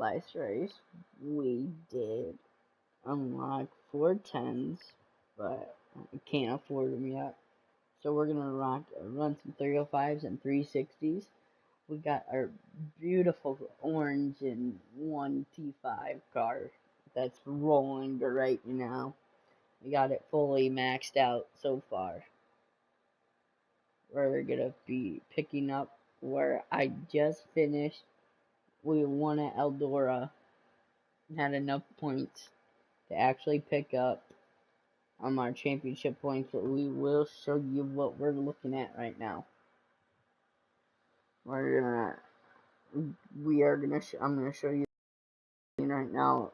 last race, we did unlock 410s, but I can't afford them yet. So we're gonna run some 305s and 360s. We got our beautiful orange and 1T5 car that's rolling right now. We got it fully maxed out so far. We're gonna be picking up where I just finished. We won at Eldora, had enough points to actually pick up our championship points, but we will show you what we're looking at right now. I'm gonna show you right now.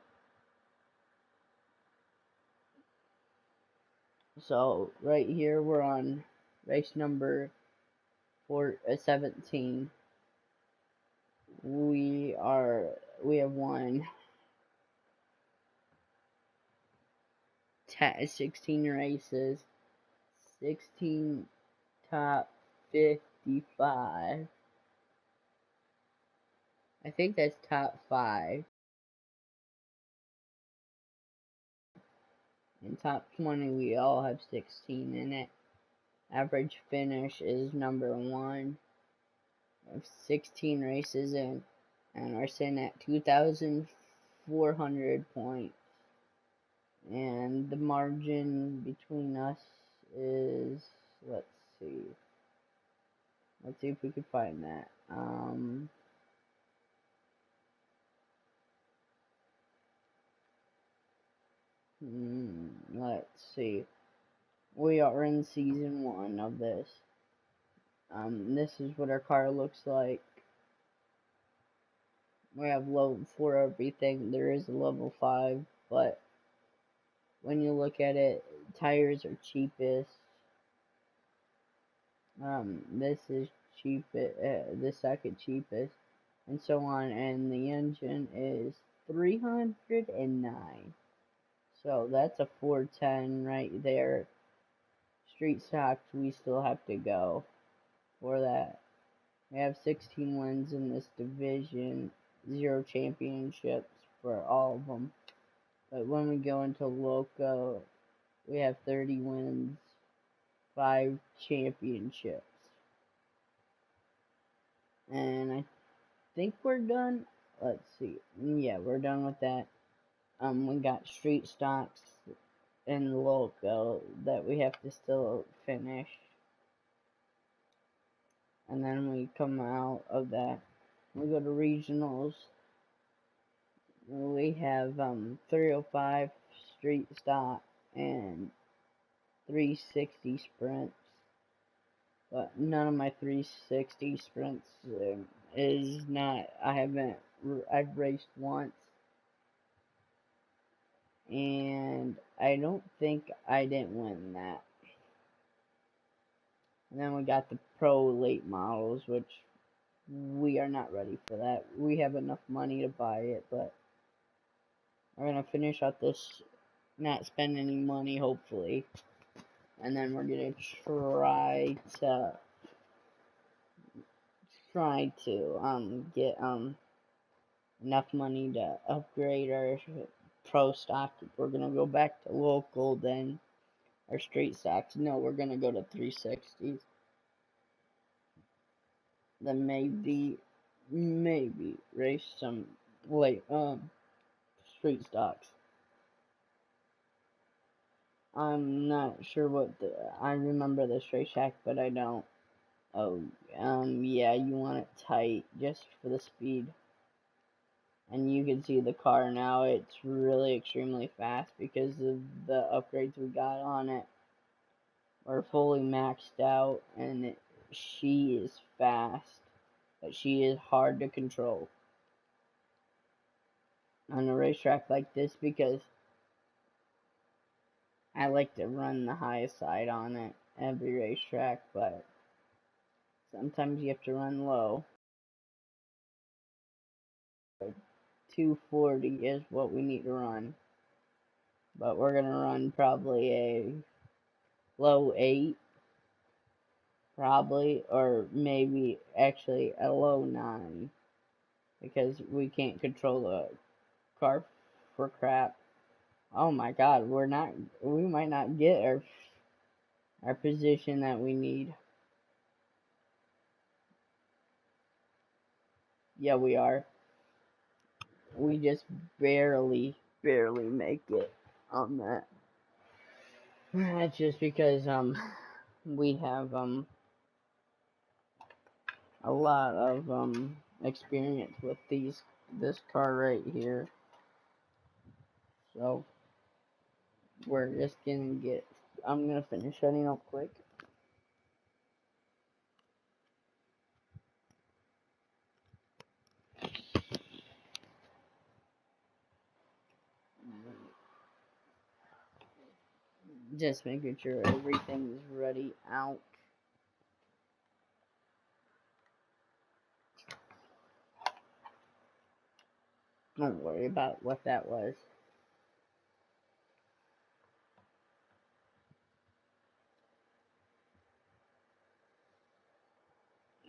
So right here we're on race number 17. We have won 16 races, 16 top 55. I think that's top 5. In top 20 we all have 16 in it. Average finish is number 1. We have 16 races in and are sitting at 2,400 points. And the margin between us is, let's see if we can find that. Let's see. We are in season 1 of this. This is what our car looks like. We have level 4 everything. There is a level 5, but when you look at it, tires are cheapest. This is the second cheapest, and so on. And the engine is 309. So that's a 410 right there. Street stocks, we still have to go for that. We have 16 wins in this division, 0 championships for all of them. But when we go into loco, we have 30 wins, 5 championships. And I think we're done. Let's see. Yeah, we're done with that. We got street stocks and loco that we have to still finish. And then we come out of that. We go to regionals. We have 305 street stock and 360 sprints. But none of my 360 sprints is not. I've raced once. And I don't think I didn't win that. And then we got the pro late models, which we are not ready for that. We have enough money to buy it, but we're gonna finish out this, not spend any money, hopefully, and then we're gonna try to get enough money to upgrade our pro stock. We're gonna go back to local then. Our straight stocks. No, we're gonna go to 360s. Then maybe race some late street stocks. I'm not sure I remember this racetrack, but I don't. Oh, yeah, you want it tight just for the speed. And you can see the car now, it's really extremely fast because of the upgrades we got on it. We're fully maxed out, and she is fast, but she is hard to control on a racetrack like this because I like to run the highest side on it every racetrack, but sometimes you have to run low. 240 is what we need to run, but we're gonna run probably a low 8, probably, or maybe actually a low 9. because we can't control the car for crap. Oh my god, we might not get our position that we need. Yeah, we are. We just barely make it on that. That's just because we have a lot of experience with this car right here. So we're just gonna get. I'm gonna finish setting up quick. Just making sure everything's ready out. Don't worry about what that was.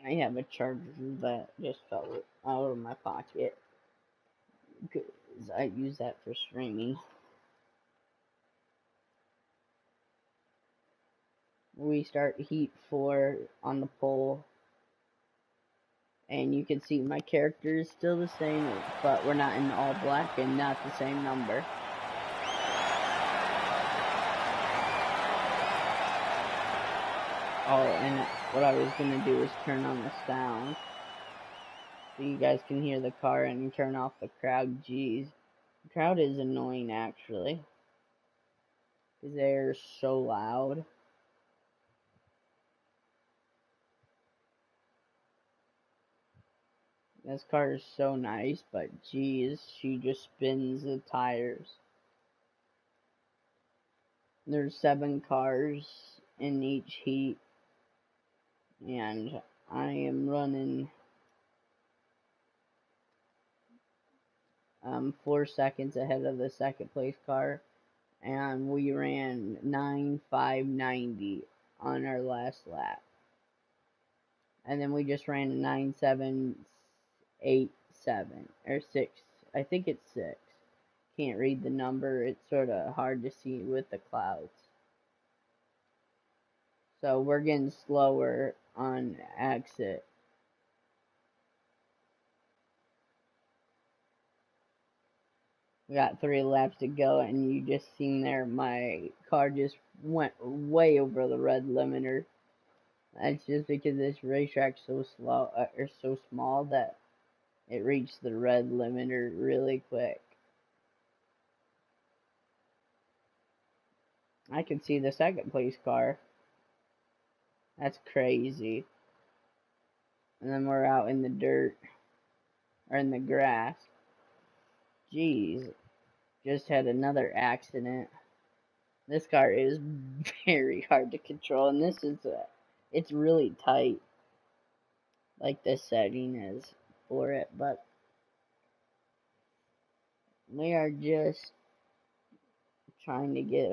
I have a charger that just fell out of my pocket because I use that for streaming. We start heat 4 on the pole, and you can see my character is still the same, but we're not in all black and not the same number. Oh, and what I was gonna do is turn on the sound so you guys can hear the car and turn off the crowd. Jeez, the crowd is annoying actually because they're so loud. This car is so nice, but geez, she just spins the tires. There's 7 cars in each heat, and I am running 4 seconds ahead of the second place car, and we ran 9.590 on our last lap. And then we just ran a 9.787 or 6. I think it's 6. Can't read the number. It's sort of hard to see with the clouds. So we're getting slower on exit. We got 3 laps to go, and you just seen there my car just went way over the red limiter. That's just because this racetrack's so slow or so small that it reached the red limiter really quick. I can see the second place car. That's crazy. And then we're out in the dirt or in the grass. Jeez, just had another accident. This car is very hard to control, and it's really tight, like this setting is for it, but we are just trying to get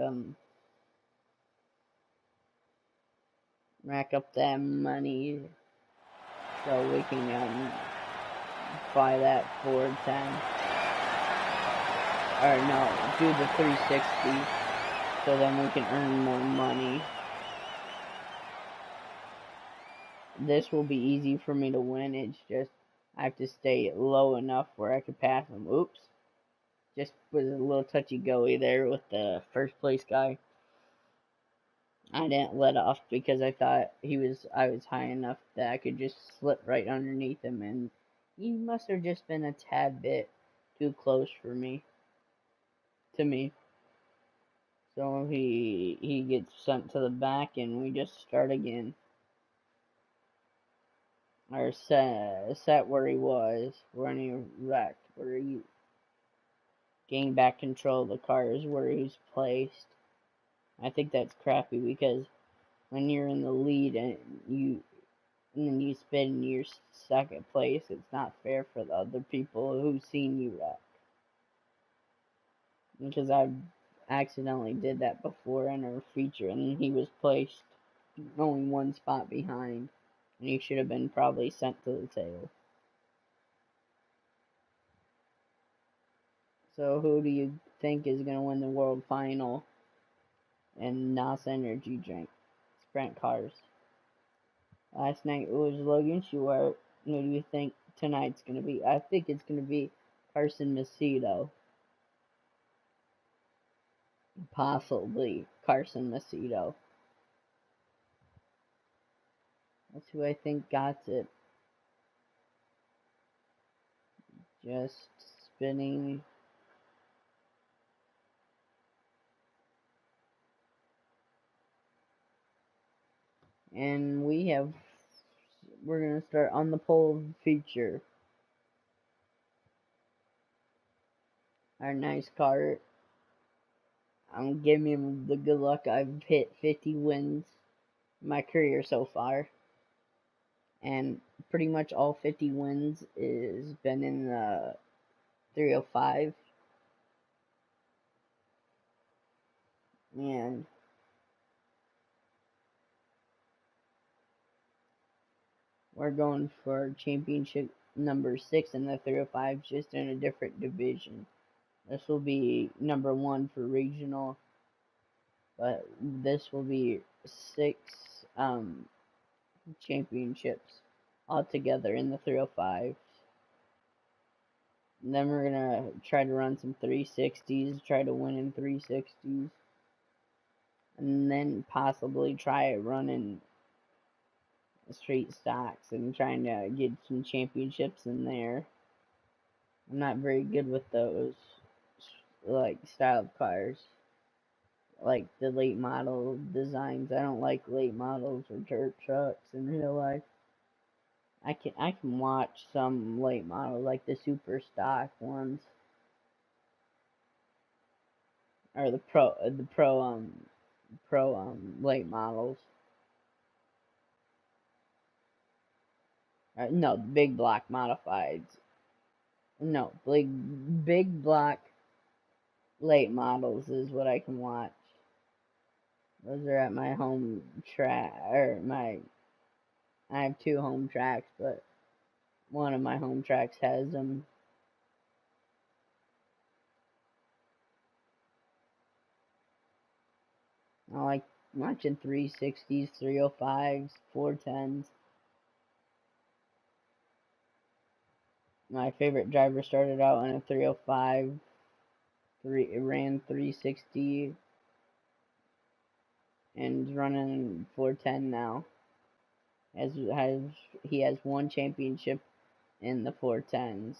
rack up that money so we can buy that Ford 10, or no, do the 360 so then we can earn more money. This will be easy for me to win. It's just I have to stay low enough where I can pass him. Oops. Just was a little touchy-go-y there with the first place guy. I didn't let off because I thought I was high enough that I could just slip right underneath him, and he must have just been a tad bit too close for me. So he gets sent to the back, and we just start again. Or set where he was when he wrecked, where he gained back control of the car is where he's placed. I think that's crappy because when you're in the lead and then you spin your second place, it's not fair for the other people who've seen you wreck. Because I accidentally did that before in our feature, and he was placed only 1 spot behind, and he should have been probably sent to the tail. So who do you think is going to win the world final in NOS energy drink sprint cars? Last night it was Logan Stewart. Who do you think tonight's going to be? I think it's going to be Carson Macedo. Possibly Carson Macedo. That's who I think got it. Just spinning. And we're going to start on the pole feature. Our nice car. I'm giving him the good luck. I've hit 50 wins in my career so far. And pretty much all 50 wins has been in the 305. And we're going for championship number 6 in the 305, just in a different division. This will be number 1 for regional, but this will be 6 championships altogether in the 305. And then we're gonna try to run some 360s, try to win in 360s, and then possibly try running street stocks and trying to get some championships in there. I'm not very good with those like style of cars, like the late model designs. I don't like late models or dirt trucks in real life. I can watch some late models like the super stock ones or the pro late models. No, big block modifieds. No, big block late models is what I can watch. Those are at my home track, or I have 2 home tracks, but one of my home tracks has them. I like watching 360s, 305s, 410s. My favorite driver started out in a 305, ran 360, and is running 410 now. He has 1 championship in the 410s.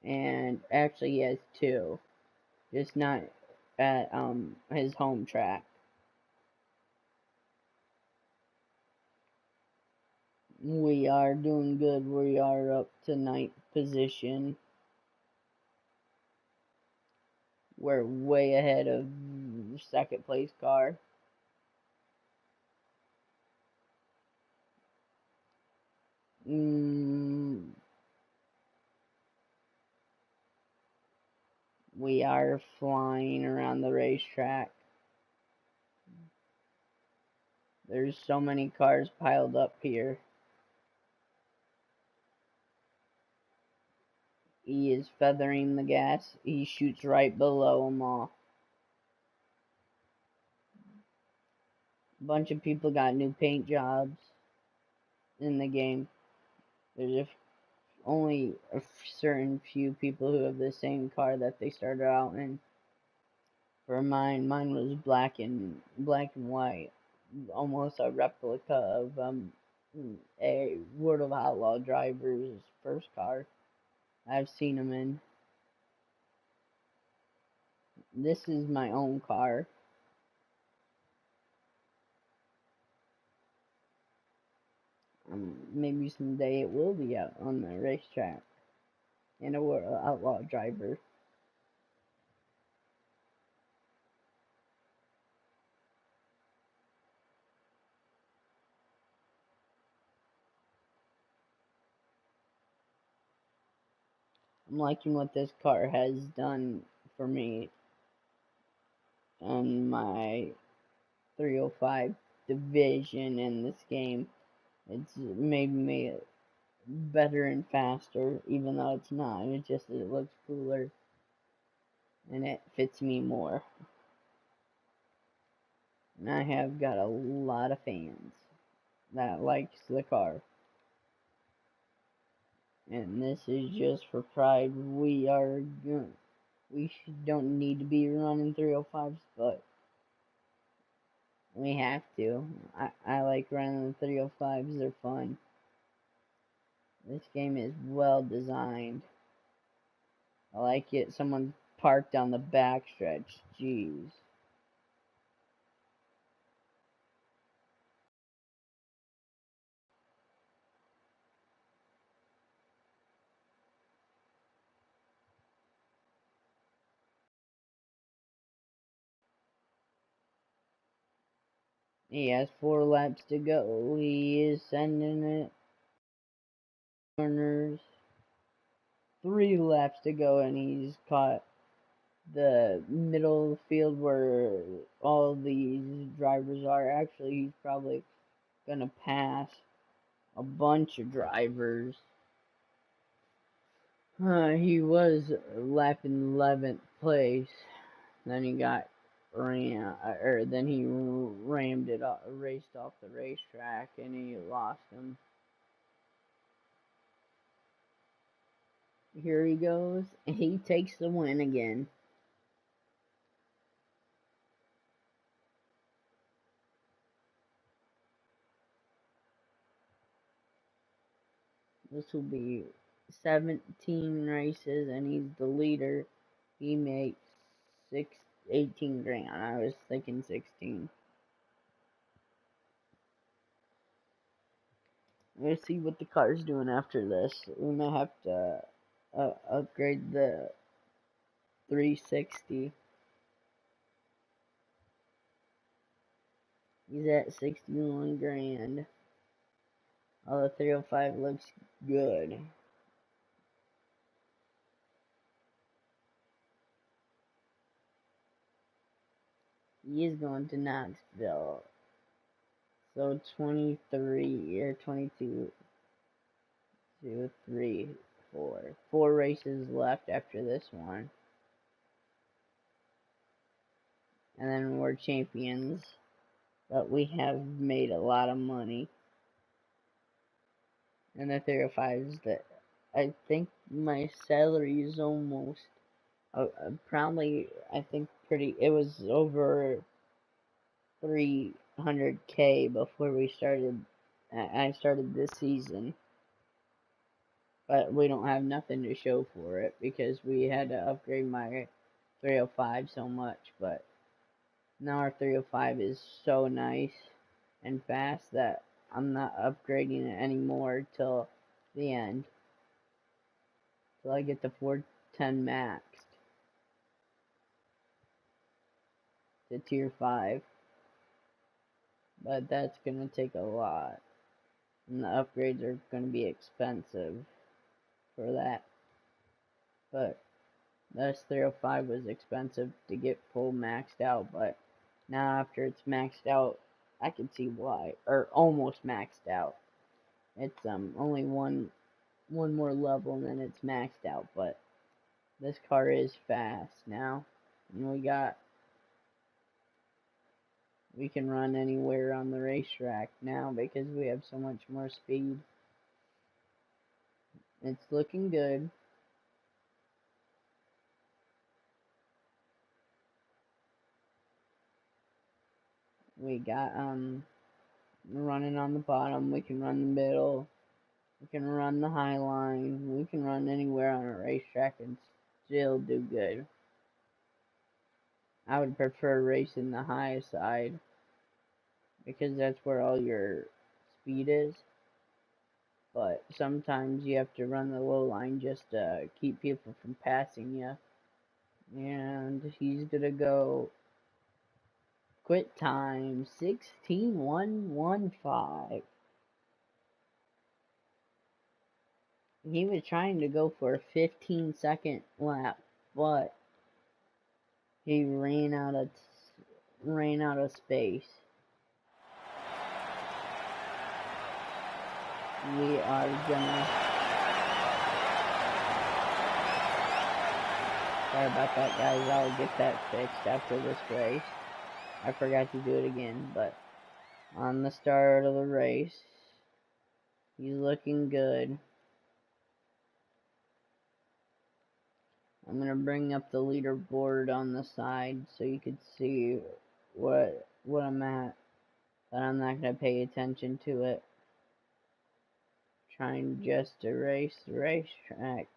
And actually he has 2, just not at his home track. We are doing good. We are up to 9th position. We're way ahead of second place car. We are flying around the racetrack. There's so many cars piled up here. He is feathering the gas. He shoots right below them all. A bunch of people got new paint jobs in the game. There's only a certain few people who have the same car that they started out in. For mine was black and white, almost a replica of a World of Outlaw driver's first car I've seen him in. This is my own car. Maybe someday it will be out on the racetrack in a World of Outlaw driver. I'm liking what this car has done for me on my 305 division in this game. It's made me better and faster, even though it's not. It looks cooler and it fits me more. And I have got a lot of fans that likes the car. And this is just for pride. We don't need to be running 305s, but we have to. I like running the 305s. They're fun. This game is well designed. I like it. Someone parked on the backstretch. Jeez. He has 4 laps to go. He is sending it. Corners. 3 laps to go, and he's caught the middle of the field where all these drivers are. Actually, he's probably gonna pass a bunch of drivers. He was left in 11th place. Then he got then he rammed it off, raced off the racetrack, and he lost him. Here he goes. He takes the win again. This will be 17 races, and he's the leader. He makes 18 grand. I was thinking 16. Let's see what the car's doing after this. We might have to upgrade the 360. He's at 61 grand. Oh, the 305 looks good. He is going to Knoxville. So 23 or 22, 2, 3, 4. 4 races left after this one. And then we're champions. But we have made a lot of money. And the 305s that I think my salary is almost probably I think it was over 300K before I started this season. But we don't have nothing to show for it because we had to upgrade my 305 so much. But now our 305 is so nice and fast that I'm not upgrading it anymore till the end. Till I get the 410 maxed to tier 5. But that's gonna take a lot. And the upgrades are gonna be expensive for that. But this 305 was expensive to get full maxed out, but now after it's maxed out, I can see why. Or almost maxed out. It's only one more level and then it's maxed out, but this car is fast now. And we can run anywhere on the racetrack now because we have so much more speed. It's looking good. We got running on the bottom, we can run the middle, we can run the high line, we can run anywhere on a racetrack and still do good. I would prefer racing the high side because that's where all your speed is. But sometimes you have to run the low line just to keep people from passing you. And he's gonna go quit time 16.115. He was trying to go for a 15-second lap, but he ran out of space. we are gonna... Sorry about that, guys. I'll get that fixed after this race. I forgot to do it again, but on the start of the race, he's looking good. I'm gonna bring up the leaderboard on the side so you can see what I'm at, but I'm not gonna pay attention to it. Trying just to race the racetrack.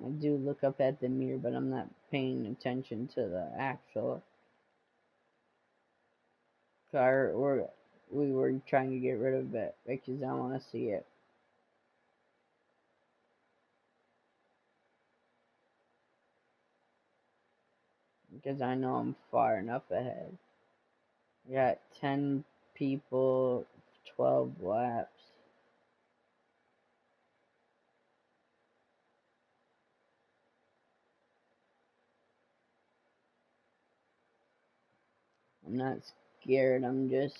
I do look up at the mirror, but I'm not paying attention to the actual car. We were trying to get rid of it because I want to see it. Because I know I'm far enough ahead. I got 10 people, 12 laps. I'm not scared, I'm just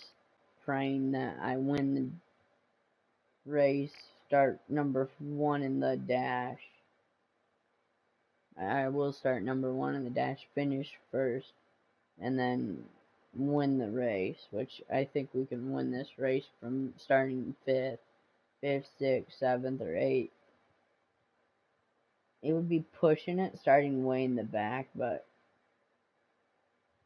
praying that I win the race, start number 1 in the dash. I will start number 1 in the dash, finish first, and then win the race, which I think we can win this race from starting 5th, 6th, 7th, or 8th. It would be pushing it starting way in the back, but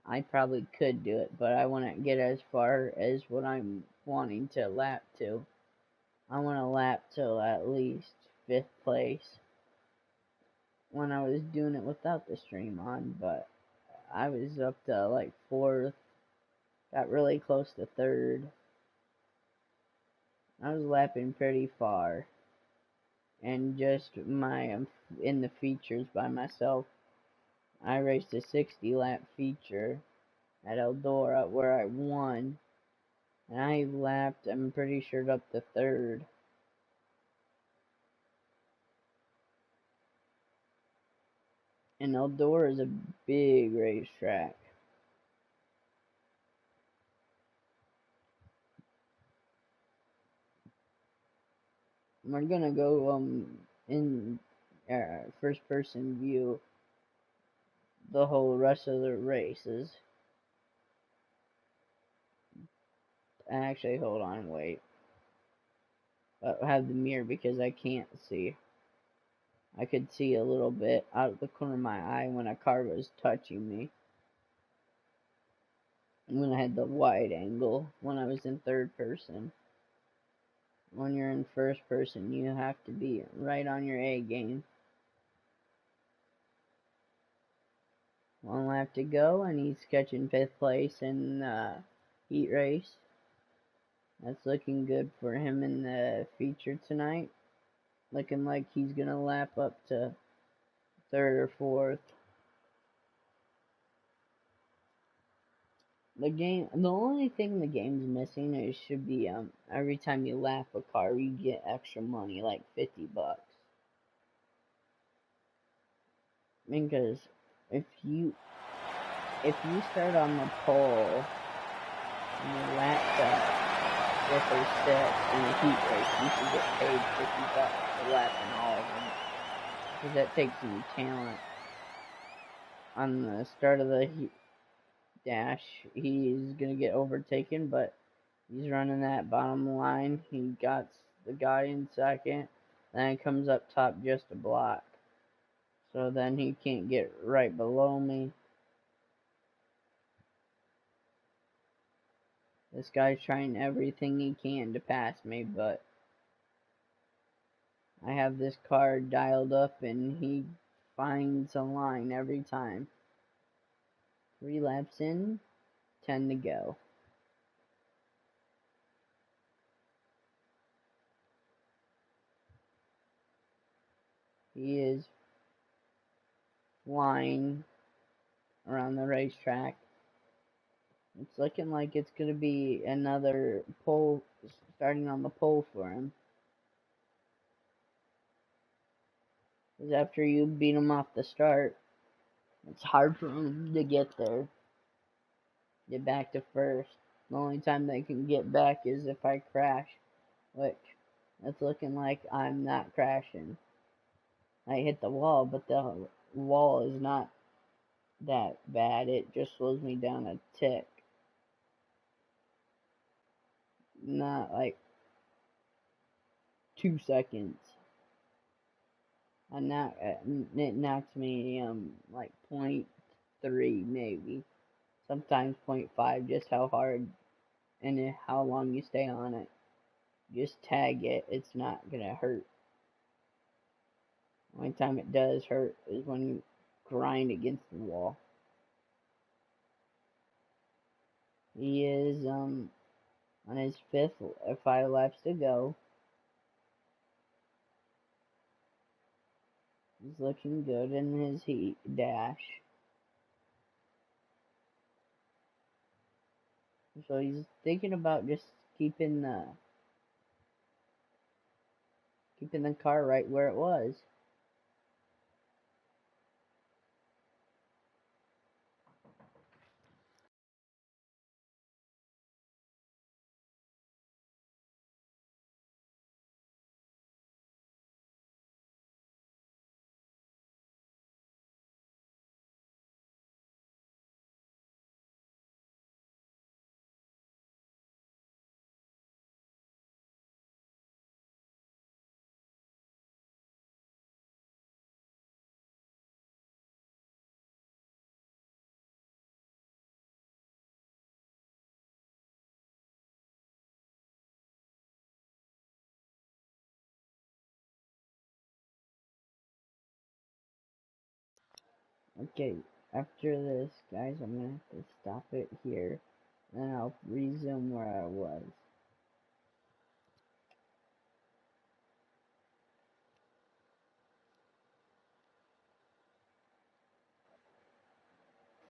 I probably could do it, but I want to get as far as what I'm wanting to lap to. I want to lap till at least 5th place when I was doing it without the stream on, but I was up to like 4th, got really close to 3rd. I was lapping pretty far, and just in the features by myself, I raced a 60 lap feature at Eldora where I won, and I lapped, I'm pretty sure, up to 3rd. And Eldora is a big racetrack. We're gonna go in first person view the whole rest of the races. Actually, hold on, wait. I have the mirror because I can't see. I could see a little bit out of the corner of my eye when a car was touching me. And when I had the wide angle when I was in 3rd person. When you're in 1st person, you have to be right on your A game. 1 lap to go, and he's catching 5th place in the heat race. That's looking good for him in the feature tonight. Looking like he's gonna lap up to 3rd or 4th. The only thing the game's missing is should be every time you lap a car you get extra money, like $50. Because if you start on the pole and you lap the 5th or 6th in a heat race, you should get paid $50 for lapping all of them. Because that takes some talent. On the start of the dash, he's gonna get overtaken, but he's running that bottom line. He got the guy in 2nd, then he comes up top just a block. So then he can't get right below me. This guy's trying everything he can to pass me, but I have this car dialed up and he finds a line every time. 3 laps in, 10 to go. He is flying around the racetrack. It's looking like it's going to be another pole, starting on the pole for him. Because after you beat him off the start, it's hard for him to get there. Get back to 1st. The only time they can get back is if I crash, which It's looking like I'm not crashing. I hit the wall, but the wall is not that bad. It just slows me down a tick. Not like 2 seconds. It knocks me like point 0.3 maybe. Sometimes point 0.5, just how hard and how long you stay on it. Just tag it, it's not gonna hurt. The only time it does hurt is when you grind against the wall. He is on his 5 laps to go. He's looking good in his heat dash. So he's thinking about just keeping the car right where it was. Okay, after this, guys, I'm gonna have to stop it here, and I'll resume where I was.